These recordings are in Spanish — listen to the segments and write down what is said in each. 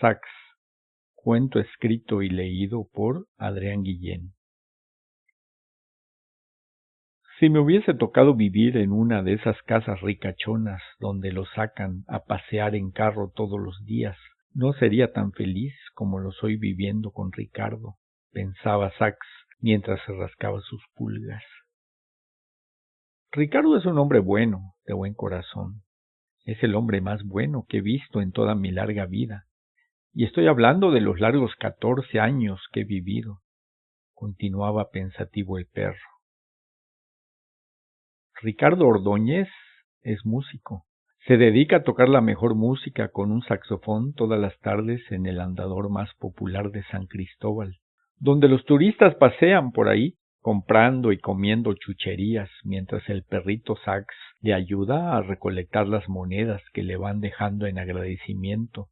Sax, cuento escrito y leído por Adrián Guillén. Si me hubiese tocado vivir en una de esas casas ricachonas donde lo sacan a pasear en carro todos los días, no sería tan feliz como lo soy viviendo con Ricardo, pensaba Sax mientras se rascaba sus pulgas. Ricardo es un hombre bueno, de buen corazón. Es el hombre más bueno que he visto en toda mi larga vida. Y estoy hablando de los largos 14 años que he vivido, continuaba pensativo el perro. Ricardo Ordóñez es músico. Se dedica a tocar la mejor música con un saxofón todas las tardes en el andador más popular de San Cristóbal, donde los turistas pasean por ahí comprando y comiendo chucherías mientras el perrito Sax le ayuda a recolectar las monedas que le van dejando en agradecimiento,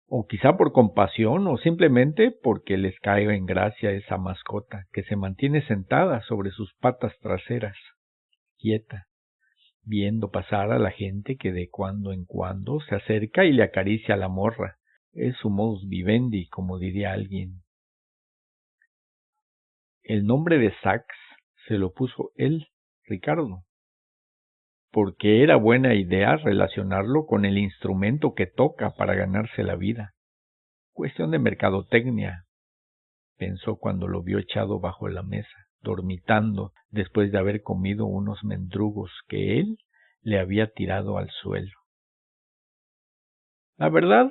o quizá por compasión o simplemente porque les cae en gracia esa mascota que se mantiene sentada sobre sus patas traseras, quieta, viendo pasar a la gente que de cuando en cuando se acerca y le acaricia la morra. Es su modus vivendi, como diría alguien. El nombre de Sax se lo puso él, Ricardo, porque era buena idea relacionarlo con el instrumento que toca para ganarse la vida. Cuestión de mercadotecnia, pensó cuando lo vio echado bajo la mesa, dormitando después de haber comido unos mendrugos que él le había tirado al suelo. La verdad,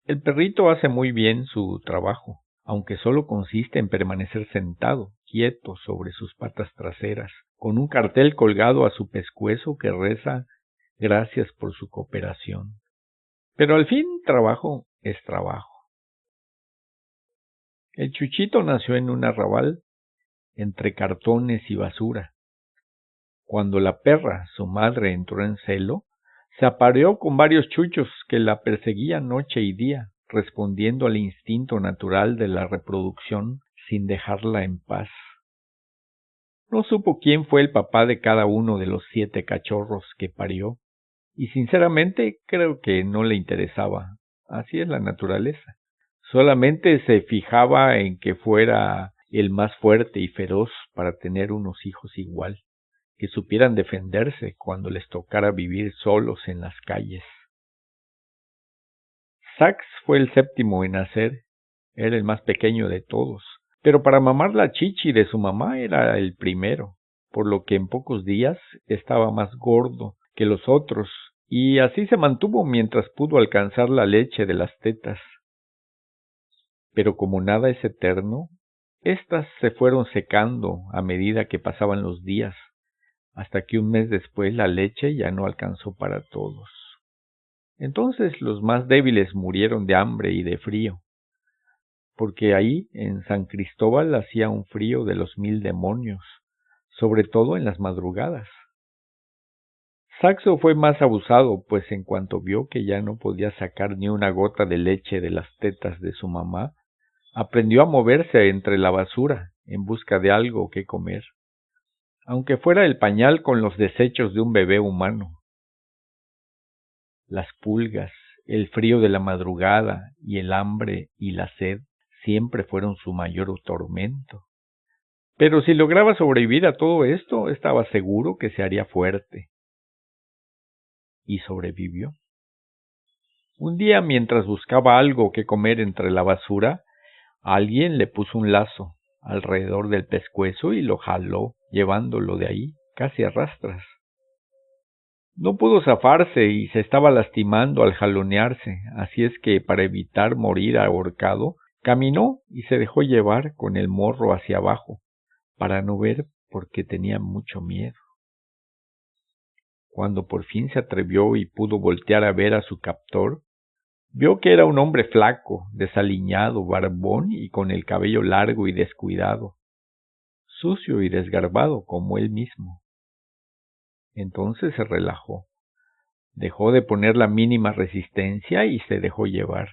el perrito hace muy bien su trabajo, aunque solo consiste en permanecer sentado, quieto sobre sus patas traseras, con un cartel colgado a su pescuezo que reza gracias por su cooperación. Pero al fin, trabajo es trabajo. El Chuchito nació en un arrabal entre cartones y basura. Cuando la perra, su madre, entró en celo, se apareó con varios chuchos que la perseguían noche y día, respondiendo al instinto natural de la reproducción sin dejarla en paz. No supo quién fue el papá de cada uno de los 7 cachorros que parió, y sinceramente creo que no le interesaba. Así es la naturaleza. Solamente se fijaba en que fuera el más fuerte y feroz para tener unos hijos igual, que supieran defenderse cuando les tocara vivir solos en las calles. Sax fue el 7º en nacer, era el más pequeño de todos, pero para mamar la chichi de su mamá era el primero, por lo que en pocos días estaba más gordo que los otros, y así se mantuvo mientras pudo alcanzar la leche de las tetas. Pero como nada es eterno, éstas se fueron secando a medida que pasaban los días, hasta que un mes después la leche ya no alcanzó para todos. Entonces los más débiles murieron de hambre y de frío, porque ahí en San Cristóbal hacía un frío de los 1000 demonios, sobre todo en las madrugadas. Saxo fue más abusado, pues en cuanto vio que ya no podía sacar ni una gota de leche de las tetas de su mamá, aprendió a moverse entre la basura en busca de algo que comer, aunque fuera el pañal con los desechos de un bebé humano. Las pulgas, el frío de la madrugada y el hambre y la sed siempre fueron su mayor tormento. Pero si lograba sobrevivir a todo esto, estaba seguro que se haría fuerte. Y sobrevivió. Un día, mientras buscaba algo que comer entre la basura, alguien le puso un lazo alrededor del pescuezo y lo jaló, llevándolo de ahí, casi a rastras. No pudo zafarse y se estaba lastimando al jalonearse, así es que, para evitar morir ahorcado, caminó y se dejó llevar con el morro hacia abajo, para no ver porque tenía mucho miedo. Cuando por fin se atrevió y pudo voltear a ver a su captor, vio que era un hombre flaco, desaliñado, barbón y con el cabello largo y descuidado, sucio y desgarbado como él mismo. Entonces se relajó, dejó de poner la mínima resistencia y se dejó llevar.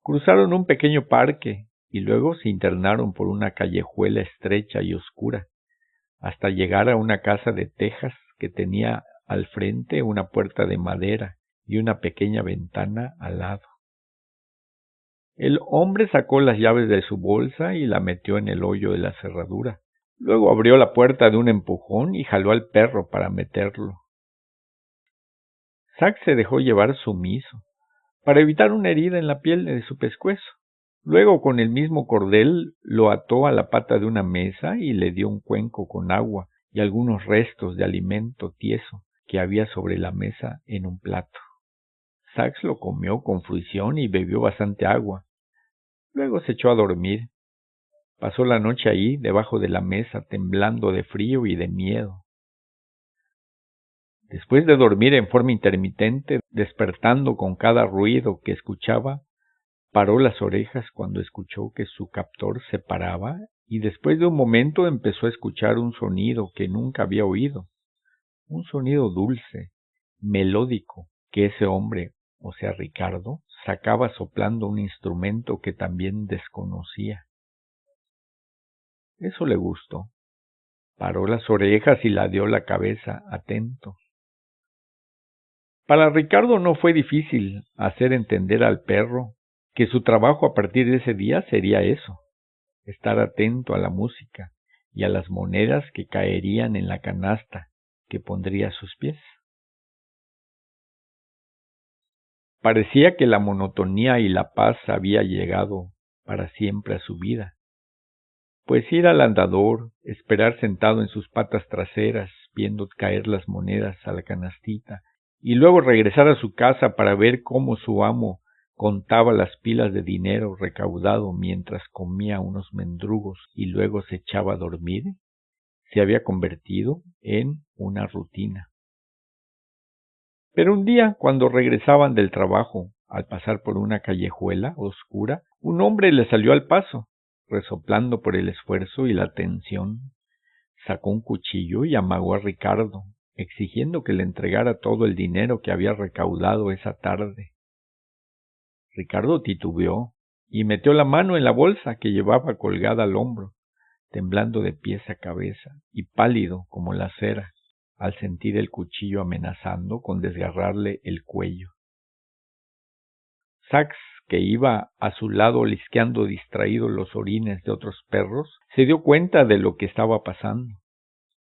Cruzaron un pequeño parque y luego se internaron por una callejuela estrecha y oscura, hasta llegar a una casa de tejas que tenía al frente una puerta de madera y una pequeña ventana al lado. El hombre sacó las llaves de su bolsa y la metió en el hoyo de la cerradura. Luego abrió la puerta de un empujón y jaló al perro para meterlo. Zack se dejó llevar sumiso, para evitar una herida en la piel de su pescuezo. Luego, con el mismo cordel, lo ató a la pata de una mesa y le dio un cuenco con agua y algunos restos de alimento tieso que había sobre la mesa en un plato. Zack lo comió con fruición y bebió bastante agua. Luego se echó a dormir. Pasó la noche ahí, debajo de la mesa, temblando de frío y de miedo. Después de dormir en forma intermitente, despertando con cada ruido que escuchaba, paró las orejas cuando escuchó que su captor se paraba y después de un momento empezó a escuchar un sonido que nunca había oído. Un sonido dulce, melódico, que ese hombre, o sea Ricardo, sacaba soplando un instrumento que también desconocía. Eso le gustó. Paró las orejas y ladeó la cabeza, atento. Para Ricardo no fue difícil hacer entender al perro que su trabajo a partir de ese día sería eso, estar atento a la música y a las monedas que caerían en la canasta que pondría a sus pies. Parecía que la monotonía y la paz había llegado para siempre a su vida, pues ir al andador, esperar sentado en sus patas traseras, viendo caer las monedas a la canastita, y luego regresar a su casa para ver cómo su amo contaba las pilas de dinero recaudado mientras comía unos mendrugos y luego se echaba a dormir, se había convertido en una rutina. Pero un día, cuando regresaban del trabajo, al pasar por una callejuela oscura, un hombre le salió al paso, resoplando por el esfuerzo y la tensión. Sacó un cuchillo y amagó a Ricardo, exigiendo que le entregara todo el dinero que había recaudado esa tarde. Ricardo titubeó y metió la mano en la bolsa que llevaba colgada al hombro, temblando de pies a cabeza y pálido como la cera al sentir el cuchillo amenazando con desgarrarle el cuello. Sax, que iba a su lado lisqueando distraído los orines de otros perros, se dio cuenta de lo que estaba pasando.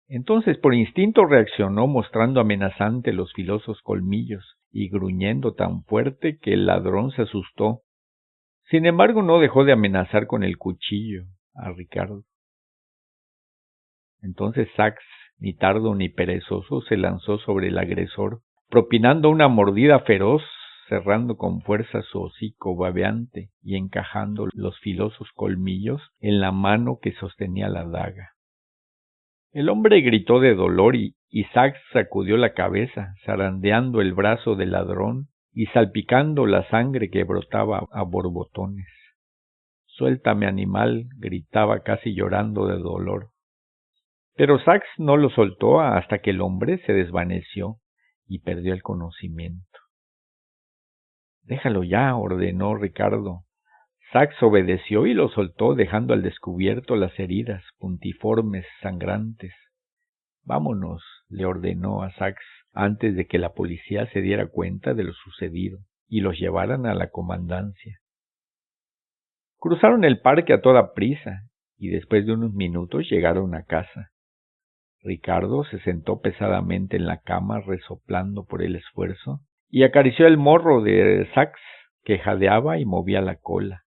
Entonces por instinto reaccionó mostrando amenazante los filosos colmillos y gruñendo tan fuerte que el ladrón se asustó. Sin embargo, no dejó de amenazar con el cuchillo a Ricardo. Entonces Sax, ni tardo ni perezoso, se lanzó sobre el agresor, propinando una mordida feroz, cerrando con fuerza su hocico babeante y encajando los filosos colmillos en la mano que sostenía la daga. El hombre gritó de dolor y Sax sacudió la cabeza, zarandeando el brazo del ladrón y salpicando la sangre que brotaba a borbotones. «Suéltame, animal», gritaba casi llorando de dolor. Pero Sax no lo soltó hasta que el hombre se desvaneció y perdió el conocimiento. «Déjalo ya», ordenó Ricardo. Sax obedeció y lo soltó, dejando al descubierto las heridas puntiformes, sangrantes. «Vámonos», le ordenó a Sax antes de que la policía se diera cuenta de lo sucedido y los llevaran a la comandancia. Cruzaron el parque a toda prisa y después de unos minutos llegaron a casa. Ricardo se sentó pesadamente en la cama resoplando por el esfuerzo y acarició el morro de Sax, que jadeaba y movía la cola.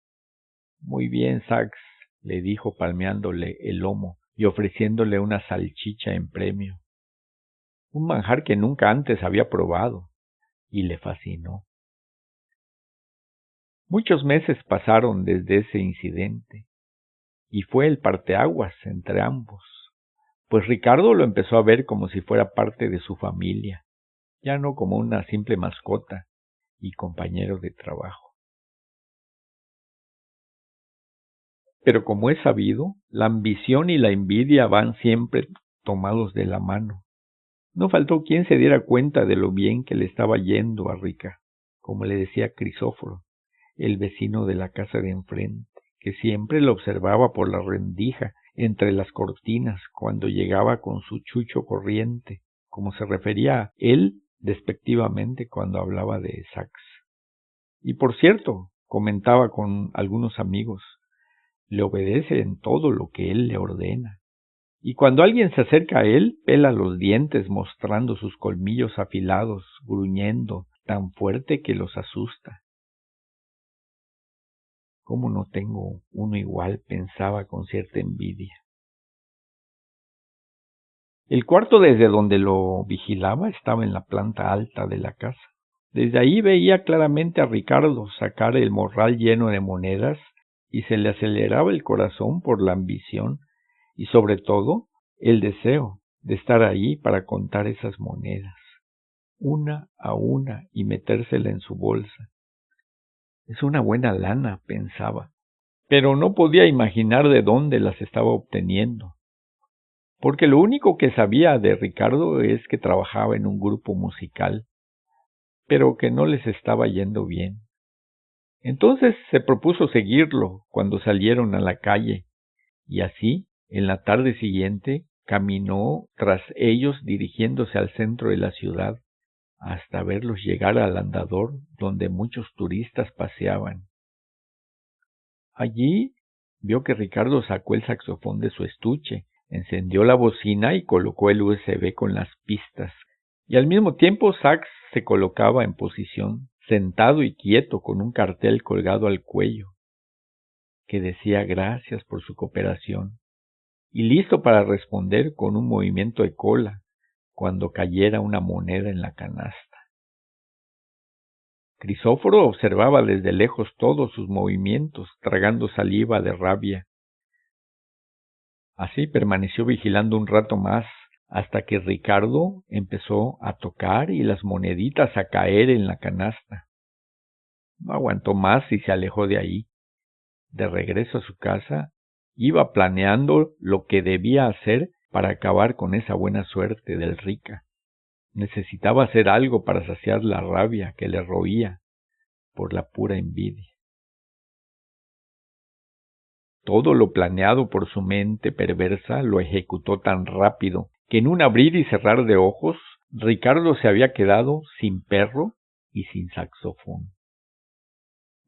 «Muy bien, Sax», le dijo palmeándole el lomo y ofreciéndole una salchicha en premio. Un manjar que nunca antes había probado, y le fascinó. Muchos meses pasaron desde ese incidente, y fue el parteaguas entre ambos, pues Ricardo lo empezó a ver como si fuera parte de su familia, ya no como una simple mascota y compañero de trabajo. Pero como es sabido, la ambición y la envidia van siempre tomados de la mano. No faltó quien se diera cuenta de lo bien que le estaba yendo a Rica, como le decía Crisóforo, el vecino de la casa de enfrente, que siempre lo observaba por la rendija entre las cortinas cuando llegaba con su chucho corriente, como se refería él despectivamente cuando hablaba de Sax. Y por cierto, comentaba con algunos amigos. Le obedece en todo lo que él le ordena. Y cuando alguien se acerca a él, pela los dientes mostrando sus colmillos afilados, gruñendo tan fuerte que los asusta. ¿Cómo no tengo uno igual?, pensaba con cierta envidia. El cuarto desde donde lo vigilaba estaba en la planta alta de la casa. Desde ahí veía claramente a Ricardo sacar el morral lleno de monedas y se le aceleraba el corazón por la ambición y sobre todo el deseo de estar ahí para contar esas monedas, una a una, y metérsela en su bolsa. Es una buena lana, pensaba, pero no podía imaginar de dónde las estaba obteniendo, porque lo único que sabía de Ricardo es que trabajaba en un grupo musical, pero que no les estaba yendo bien. Entonces se propuso seguirlo cuando salieron a la calle, y así, en la tarde siguiente, caminó tras ellos dirigiéndose al centro de la ciudad, hasta verlos llegar al andador donde muchos turistas paseaban. Allí vio que Ricardo sacó el saxofón de su estuche, encendió la bocina y colocó el USB con las pistas, y al mismo tiempo Sax se colocaba en posición, sentado y quieto con un cartel colgado al cuello, que decía gracias por su cooperación, y listo para responder con un movimiento de cola cuando cayera una moneda en la canasta. Crisóforo observaba desde lejos todos sus movimientos, tragando saliva de rabia. Así permaneció vigilando un rato más, hasta que Ricardo empezó a tocar y las moneditas a caer en la canasta. No aguantó más y se alejó de ahí. De regreso a su casa, iba planeando lo que debía hacer para acabar con esa buena suerte del Rica. Necesitaba hacer algo para saciar la rabia que le roía por la pura envidia. Todo lo planeado por su mente perversa lo ejecutó tan rápido que en un abrir y cerrar de ojos, Ricardo se había quedado sin perro y sin saxofón.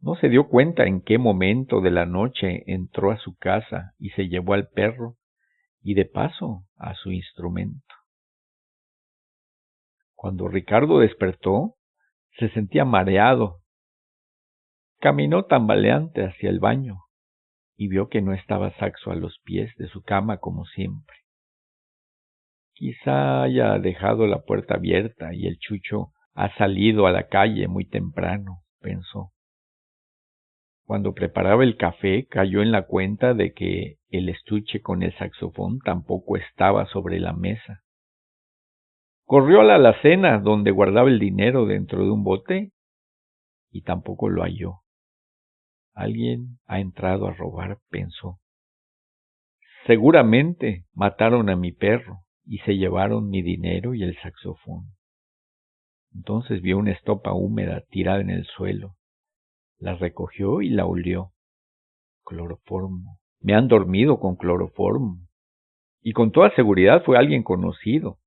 No se dio cuenta en qué momento de la noche entró a su casa y se llevó al perro y de paso a su instrumento. Cuando Ricardo despertó, se sentía mareado. Caminó tambaleante hacia el baño y vio que no estaba Saxo a los pies de su cama como siempre. Quizá haya dejado la puerta abierta y el Chucho ha salido a la calle muy temprano, pensó. Cuando preparaba el café, cayó en la cuenta de que el estuche con el saxofón tampoco estaba sobre la mesa. Corrió a la alacena donde guardaba el dinero dentro de un bote y tampoco lo halló. Alguien ha entrado a robar, pensó. Seguramente mataron a mi perro y se llevaron mi dinero y el saxofón. Entonces vio una estopa húmeda tirada en el suelo. La recogió y la olió. Cloroformo. Me han dormido con cloroformo. Y con toda seguridad fue alguien conocido,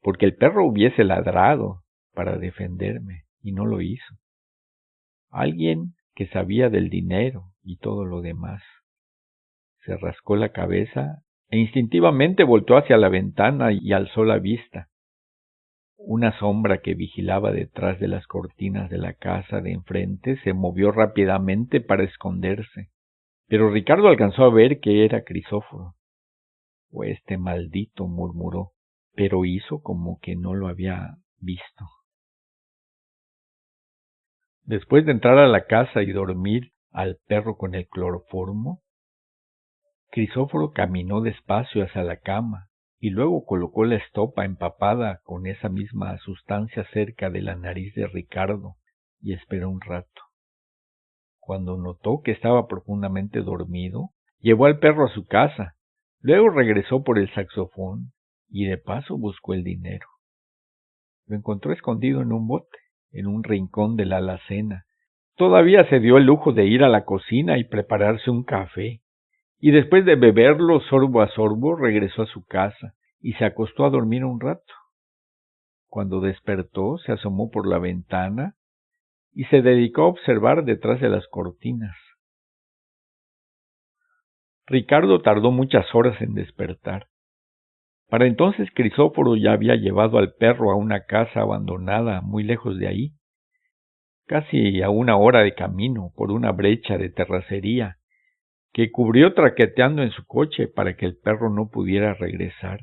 porque el perro hubiese ladrado para defenderme y no lo hizo. Alguien que sabía del dinero y todo lo demás. Se rascó la cabeza e instintivamente voltó hacia la ventana y alzó la vista. Una sombra que vigilaba detrás de las cortinas de la casa de enfrente se movió rápidamente para esconderse, pero Ricardo alcanzó a ver que era Crisóforo. «Oh, este maldito», murmuró, pero hizo como que no lo había visto. Después de entrar a la casa y dormir al perro con el cloroformo, Crisóforo caminó despacio hacia la cama y luego colocó la estopa empapada con esa misma sustancia cerca de la nariz de Ricardo y esperó un rato. Cuando notó que estaba profundamente dormido, llevó al perro a su casa, luego regresó por el saxofón y de paso buscó el dinero. Lo encontró escondido en un bote, en un rincón de la alacena. Todavía se dio el lujo de ir a la cocina y prepararse un café, y después de beberlo sorbo a sorbo regresó a su casa y se acostó a dormir un rato. Cuando despertó se asomó por la ventana y se dedicó a observar detrás de las cortinas. Ricardo tardó muchas horas en despertar. Para entonces Crisóforo ya había llevado al perro a una casa abandonada muy lejos de ahí, casi a 1 hora de camino por una brecha de terracería, que cubrió traqueteando en su coche para que el perro no pudiera regresar.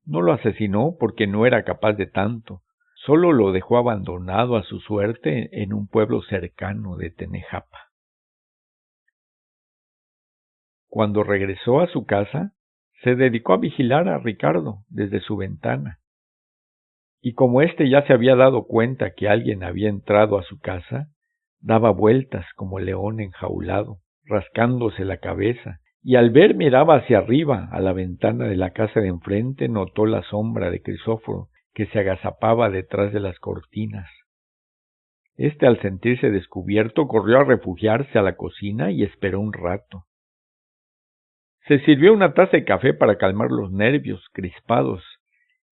No lo asesinó porque no era capaz de tanto, solo lo dejó abandonado a su suerte en un pueblo cercano de Tenejapa. Cuando regresó a su casa, se dedicó a vigilar a Ricardo desde su ventana. Y como éste ya se había dado cuenta que alguien había entrado a su casa, daba vueltas como león enjaulado, rascándose la cabeza, y al ver miraba hacia arriba, a la ventana de la casa de enfrente, notó la sombra de Crisóforo, que se agazapaba detrás de las cortinas. Este, al sentirse descubierto, corrió a refugiarse a la cocina y esperó un rato. Se sirvió una taza de café para calmar los nervios crispados,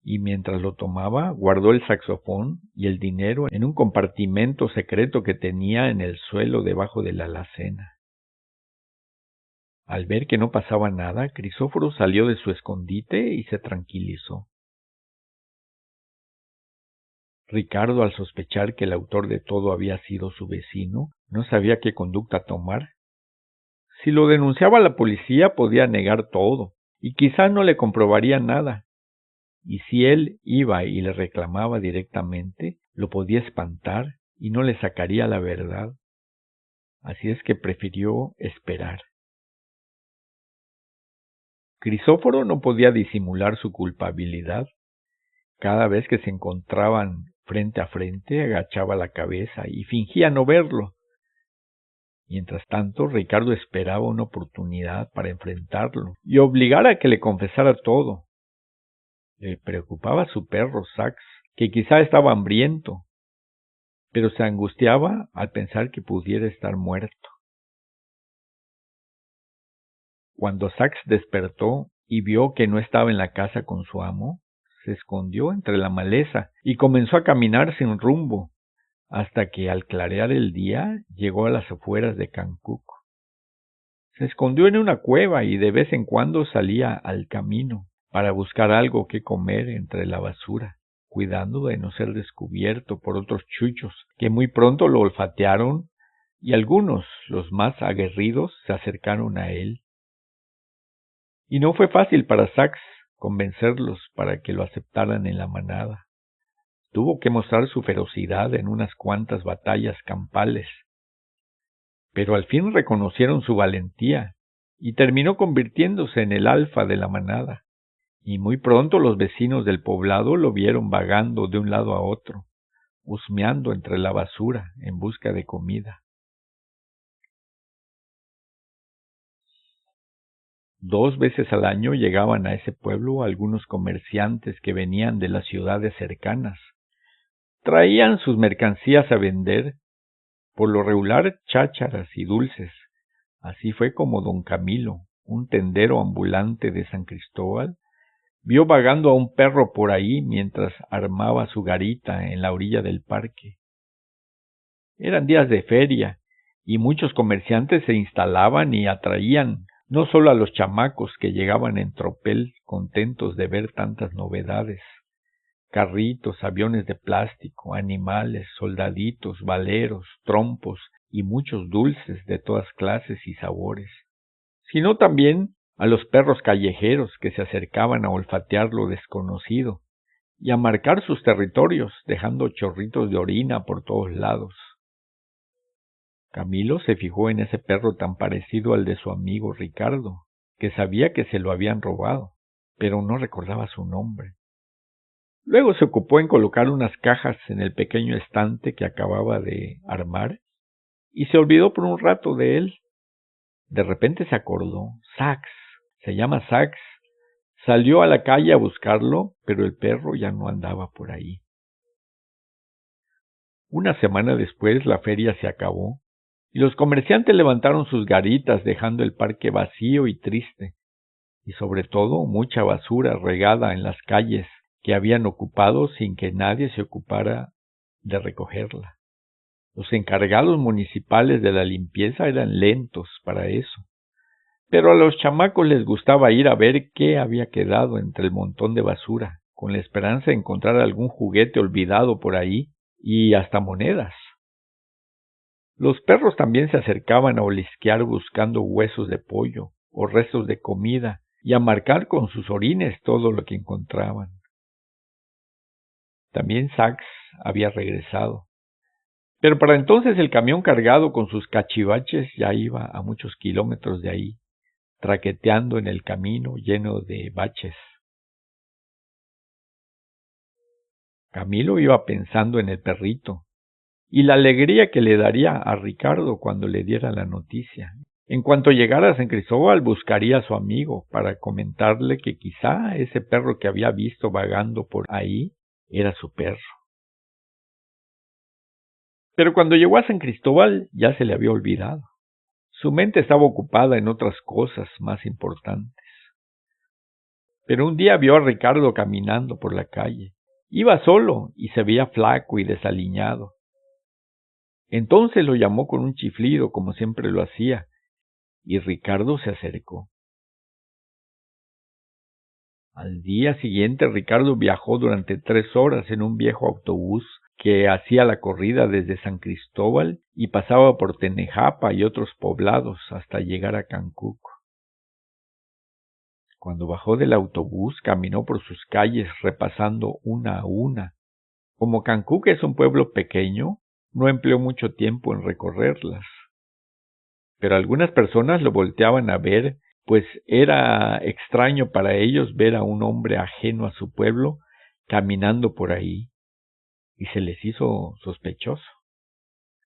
y mientras lo tomaba, guardó el saxofón y el dinero en un compartimento secreto que tenía en el suelo debajo de la alacena. Al ver que no pasaba nada, Crisóforo salió de su escondite y se tranquilizó. Ricardo, al sospechar que el autor de todo había sido su vecino, no sabía qué conducta tomar. Si lo denunciaba a la policía, podía negar todo, y quizá no le comprobaría nada. Y si él iba y le reclamaba directamente, lo podía espantar y no le sacaría la verdad. Así es que prefirió esperar. Crisóforo no podía disimular su culpabilidad. Cada vez que se encontraban frente a frente, agachaba la cabeza y fingía no verlo. Mientras tanto, Ricardo esperaba una oportunidad para enfrentarlo y obligar a que le confesara todo. Le preocupaba su perro, Sax, que quizá estaba hambriento, pero se angustiaba al pensar que pudiera estar muerto. Cuando Sax despertó y vio que no estaba en la casa con su amo, se escondió entre la maleza y comenzó a caminar sin rumbo, hasta que al clarear el día llegó a las afueras de Cancuco. Se escondió en una cueva y de vez en cuando salía al camino para buscar algo que comer entre la basura, cuidando de no ser descubierto por otros chuchos que muy pronto lo olfatearon y algunos, los más aguerridos, se acercaron a él. Y no fue fácil para Sax convencerlos para que lo aceptaran en la manada. Tuvo que mostrar su ferocidad en unas cuantas batallas campales, pero al fin reconocieron su valentía y terminó convirtiéndose en el alfa de la manada. Y muy pronto los vecinos del poblado lo vieron vagando de un lado a otro, husmeando entre la basura en busca de comida. 2 veces al año llegaban a ese pueblo algunos comerciantes que venían de las ciudades cercanas. Traían sus mercancías a vender, por lo regular chácharas y dulces. Así fue como don Camilo, un tendero ambulante de San Cristóbal, vio vagando a un perro por ahí mientras armaba su garita en la orilla del parque. Eran días de feria, y muchos comerciantes se instalaban y atraían no solo a los chamacos que llegaban en tropel contentos de ver tantas novedades, carritos, aviones de plástico, animales, soldaditos, valeros, trompos y muchos dulces de todas clases y sabores, sino también a los perros callejeros que se acercaban a olfatear lo desconocido y a marcar sus territorios, dejando chorritos de orina por todos lados. Camilo se fijó en ese perro tan parecido al de su amigo Ricardo, que sabía que se lo habían robado, pero no recordaba su nombre. Luego se ocupó en colocar unas cajas en el pequeño estante que acababa de armar y se olvidó por un rato de él. De repente se acordó. Sax, se llama Sax. Salió a la calle a buscarlo, pero el perro ya no andaba por ahí. Una semana después la feria se acabó y los comerciantes levantaron sus garitas dejando el parque vacío y triste, y sobre todo mucha basura regada en las calles que habían ocupado sin que nadie se ocupara de recogerla. Los encargados municipales de la limpieza eran lentos para eso, pero a los chamacos les gustaba ir a ver qué había quedado entre el montón de basura, con la esperanza de encontrar algún juguete olvidado por ahí y hasta monedas. Los perros también se acercaban a olisquear buscando huesos de pollo o restos de comida y a marcar con sus orines todo lo que encontraban. También Sax había regresado, pero para entonces el camión cargado con sus cachivaches ya iba a muchos kilómetros de ahí, traqueteando en el camino lleno de baches. Camilo iba pensando en el perrito y la alegría que le daría a Ricardo cuando le diera la noticia. En cuanto llegara a San Cristóbal, buscaría a su amigo para comentarle que quizá ese perro que había visto vagando por ahí era su perro. Pero cuando llegó a San Cristóbal ya se le había olvidado. Su mente estaba ocupada en otras cosas más importantes. Pero un día vio a Ricardo caminando por la calle. Iba solo y se veía flaco y desaliñado. Entonces lo llamó con un chiflido, como siempre lo hacía, y Ricardo se acercó. Al día siguiente, Ricardo viajó durante 3 horas en un viejo autobús que hacía la corrida desde San Cristóbal y pasaba por Tenejapa y otros poblados hasta llegar a Cancún. Cuando bajó del autobús, caminó por sus calles repasando una a una. Como Cancún es un pueblo pequeño, no empleó mucho tiempo en recorrerlas. Pero algunas personas lo volteaban a ver, pues era extraño para ellos ver a un hombre ajeno a su pueblo caminando por ahí, y se les hizo sospechoso.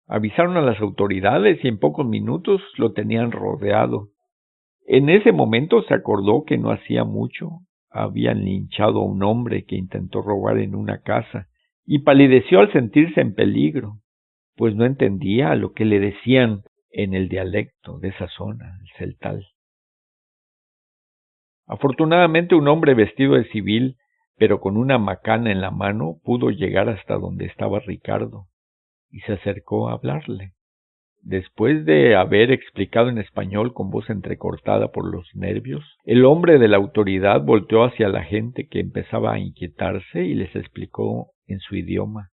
Avisaron a las autoridades y en pocos minutos lo tenían rodeado. En ese momento se acordó que no hacía mucho habían linchado a un hombre que intentó robar en una casa, y palideció al sentirse en peligro, pues no entendía lo que le decían en el dialecto de esa zona, el celtal. Afortunadamente un hombre vestido de civil, pero con una macana en la mano, pudo llegar hasta donde estaba Ricardo, y se acercó a hablarle. Después de haber explicado en español con voz entrecortada por los nervios, el hombre de la autoridad volteó hacia la gente que empezaba a inquietarse y les explicó en su idioma.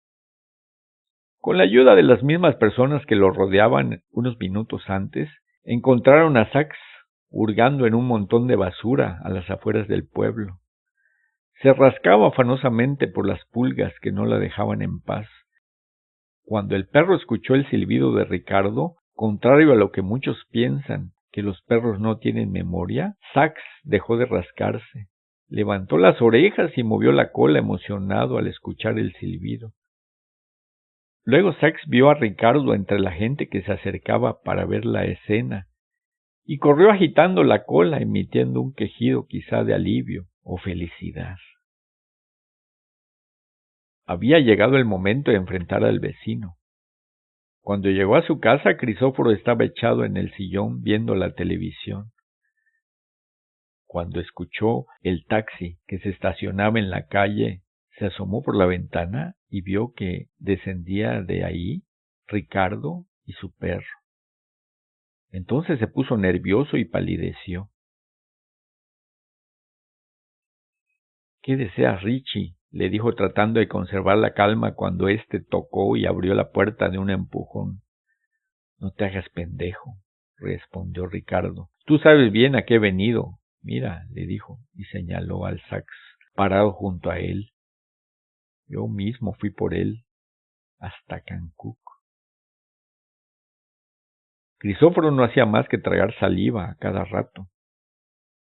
Con la ayuda de las mismas personas que lo rodeaban unos minutos antes, encontraron a Sax hurgando en un montón de basura a las afueras del pueblo. Se rascaba afanosamente por las pulgas que no la dejaban en paz. Cuando el perro escuchó el silbido de Ricardo, contrario a lo que muchos piensan, que los perros no tienen memoria, Sax dejó de rascarse, levantó las orejas y movió la cola emocionado al escuchar el silbido. Luego Sax vio a Ricardo entre la gente que se acercaba para ver la escena, y corrió agitando la cola, emitiendo un quejido quizá de alivio o felicidad. Había llegado el momento de enfrentar al vecino. Cuando llegó a su casa, Crisóforo estaba echado en el sillón viendo la televisión. Cuando escuchó el taxi que se estacionaba en la calle, se asomó por la ventana y vio que descendía de ahí Ricardo y su perro. Entonces se puso nervioso y palideció. ¿Qué deseas, Richie?, le dijo tratando de conservar la calma cuando éste tocó y abrió la puerta de un empujón. No te hagas pendejo, respondió Ricardo. Tú sabes bien a qué he venido. Mira, le dijo, y señaló al Sax, parado junto a él. Yo mismo fui por él hasta Cancún. Crisóforo no hacía más que tragar saliva a cada rato.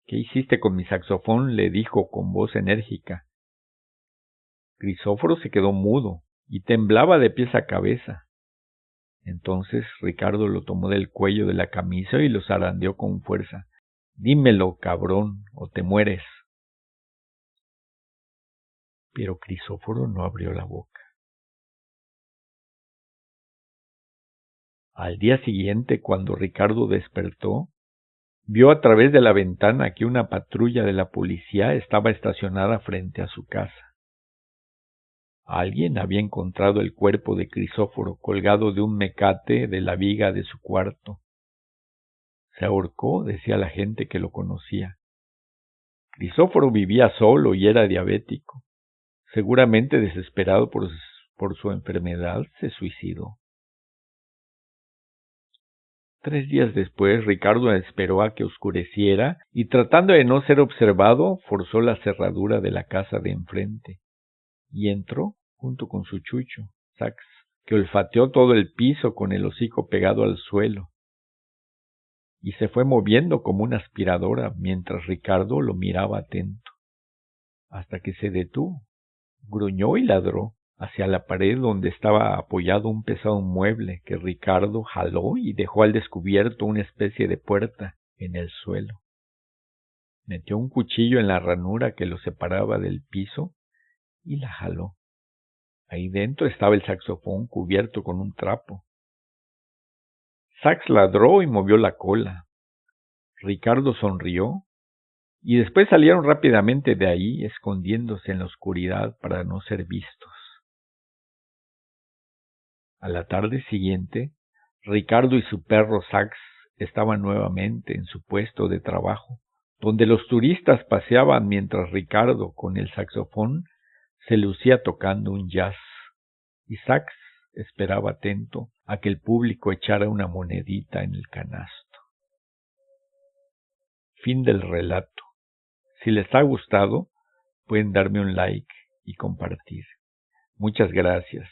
¿Qué hiciste con mi saxofón?, le dijo con voz enérgica. Crisóforo se quedó mudo y temblaba de pies a cabeza. Entonces Ricardo lo tomó del cuello de la camisa y lo zarandeó con fuerza. Dímelo, cabrón, o te mueres. Pero Crisóforo no abrió la boca. Al día siguiente, cuando Ricardo despertó, vio a través de la ventana que una patrulla de la policía estaba estacionada frente a su casa. Alguien había encontrado el cuerpo de Crisóforo colgado de un mecate de la viga de su cuarto. Se ahorcó, decía la gente que lo conocía. Crisóforo vivía solo y era diabético. Seguramente desesperado por su enfermedad, se suicidó. 3 días después, Ricardo esperó a que oscureciera y, tratando de no ser observado, forzó la cerradura de la casa de enfrente y entró junto con su chucho, Sax, que olfateó todo el piso con el hocico pegado al suelo y se fue moviendo como una aspiradora mientras Ricardo lo miraba atento, hasta que se detuvo, gruñó y ladró hacia la pared donde estaba apoyado un pesado mueble que Ricardo jaló y dejó al descubierto una especie de puerta en el suelo. Metió un cuchillo en la ranura que lo separaba del piso y la jaló. Ahí dentro estaba el saxofón cubierto con un trapo. Sax ladró y movió la cola. Ricardo sonrió y después salieron rápidamente de ahí, escondiéndose en la oscuridad para no ser vistos. A la tarde siguiente, Ricardo y su perro Sax estaban nuevamente en su puesto de trabajo, donde los turistas paseaban mientras Ricardo, con el saxofón, se lucía tocando un jazz, y Sax esperaba atento a que el público echara una monedita en el canasto. Fin del relato. Si les ha gustado, pueden darme un like y compartir. Muchas gracias.